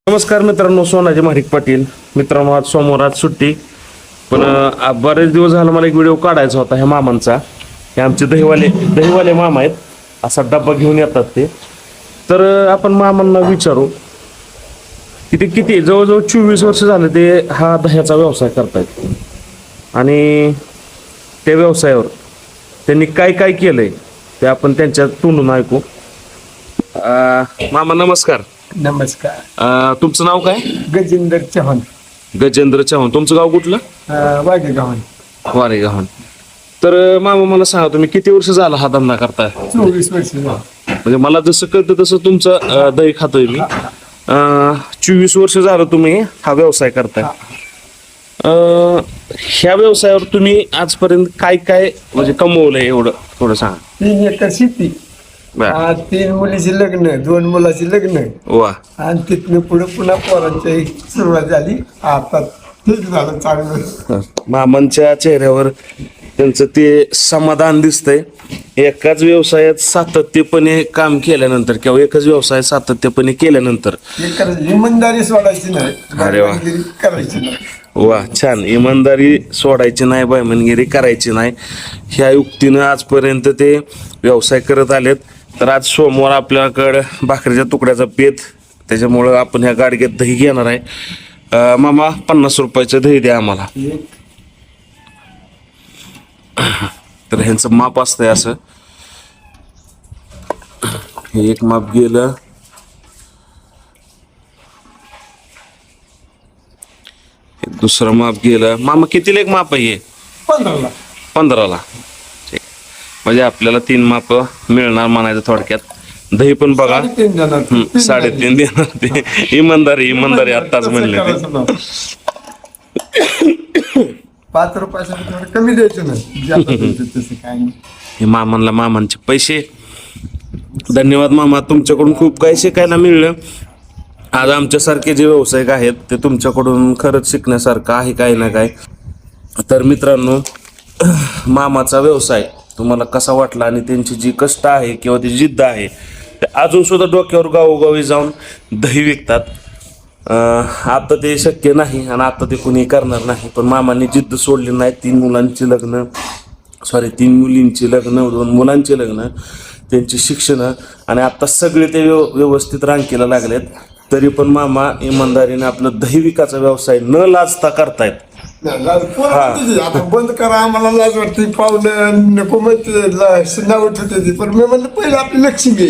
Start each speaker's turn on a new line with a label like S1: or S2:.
S1: नमस्कार मित्रांनो, सोनाजी महाडिक पाटील. मित्रांनो, आज सोमवार, आज सुट्टी. पण बरेच दिवस झाला मला एक व्हिडिओ काढायचा होता ह्या मामांचा. हे आमचे दहीवाले मामा आहेत. असा डब्बा घेऊन येतात ते. तर आपण मामांना विचारू की ते किती जवळजवळ 24 वर्ष झाले ते हा दह्याचा व्यवसाय करतायत आणि त्या व्यवसायावर त्यांनी काय काय केलंय ते आपण त्यांच्या तोंडून ऐकू. मामा नमस्कार.
S2: नमस्कार.
S1: तुमचं नाव काय?
S2: गजेंद्र चव्हाण.
S1: गजेंद्र चव्हाण. तुमचं गाव कुठलं?
S2: वाघेगाव.
S1: वारेगाव. तर मामा मला सांगा, तुम्ही किती वर्ष झाला हा धंदा करताय?
S2: 24 वर्ष.
S1: म्हणजे मला जसं कळतं तसं तुमचं दही खातोय मी. 24 वर्ष झालं तुम्ही हा व्यवसाय करताय. ह्या व्यवसायावर तुम्ही आजपर्यंत काय काय म्हणजे कमवलंय एवढं थोडं सांगा.
S2: 3 एकर शेती, 3 मुलीची लग्न, 2 मुलाची लग्न,
S1: वा.
S2: आणि तिथनं पुढे पुन्हा पोरांची सुरुवात झाली. आता ठीक झालं, चांगलं.
S1: मामांच्या चेहऱ्यावर त्यांचं ते समाधान दिसतंय. एकाच व्यवसायात सातत्यपणे काम केल्यानंतर किंवा एकच व्यवसाय सातत्यपणे केल्यानंतर
S2: इमानदारी सोडायची नाही.
S1: अरे वा.
S2: करायची नाही.
S1: वा, छान. इमानदारी सोडायची नाही, बैमानगिरी करायची नाही, ह्या युक्तीनं आजपर्यंत ते व्यवसाय करत आलेत. तर आज सोमवार आपल्याकडं भाकरीच्या तुकड्याचा पेत, त्याच्यामुळं आपण ह्या गाडग्यात दही घेणार आहे. मामा 50 रुपयाचं दही द्या आम्हाला. तर ह्यांचं माप असतंय असं. हे एक माप गेलं. दुसरं माप गेलं. मामा कितीला एक माप आहे?
S2: 15ला.
S1: 15ला. ठीक. म्हणजे आपल्याला 3 माप मिळणार म्हणायचं थोडक्यात. दही पण बघा 3.5 देणार ते. इमानदारी आत्ताच म्हणले ते.
S2: 5 रुपयासाठी थोडं कमी द्यायचं नाही. तसं काय नाही.
S1: हे मामांचे पैसे. धन्यवाद मामा, तुमच्याकडून खूप काही शिकायला मिळलं. आज आमच्यासारखे जे व्यावसायिक आहेत ते तुमच्याकडून खरंच शिकण्यासारखं आहे काही ना काय. तर मित्रांनो, मामाचा व्यवसाय तुम्हाला कसा वाटला आणि त्यांची जी कष्ट आहे किंवा ती जिद्द आहे ते अजून सुद्धा डोक्यावर गावोगावी जाऊन दही विकतात. आता ते शक्य नाही आणि आता ते कुणी करणार नाही. पण मामांनी जिद्द सोडली नाही. 3 मुलींची लग्न, 2 मुलांची लग्न, त्यांची शिक्षणं, आणि आता सगळे ते व्यवस्थित रांकीला लागलेत. तरी पण मामा इमानदारीने आपलं दही विकायचा व्यवसाय न लाजता करतायत.
S2: आता बंद करा, आम्हाला लाज वाटते, पाहुणं नको म्हणते, नाव ठेवते. पण मी म्हणलं पहिलं आपली लक्ष्मी.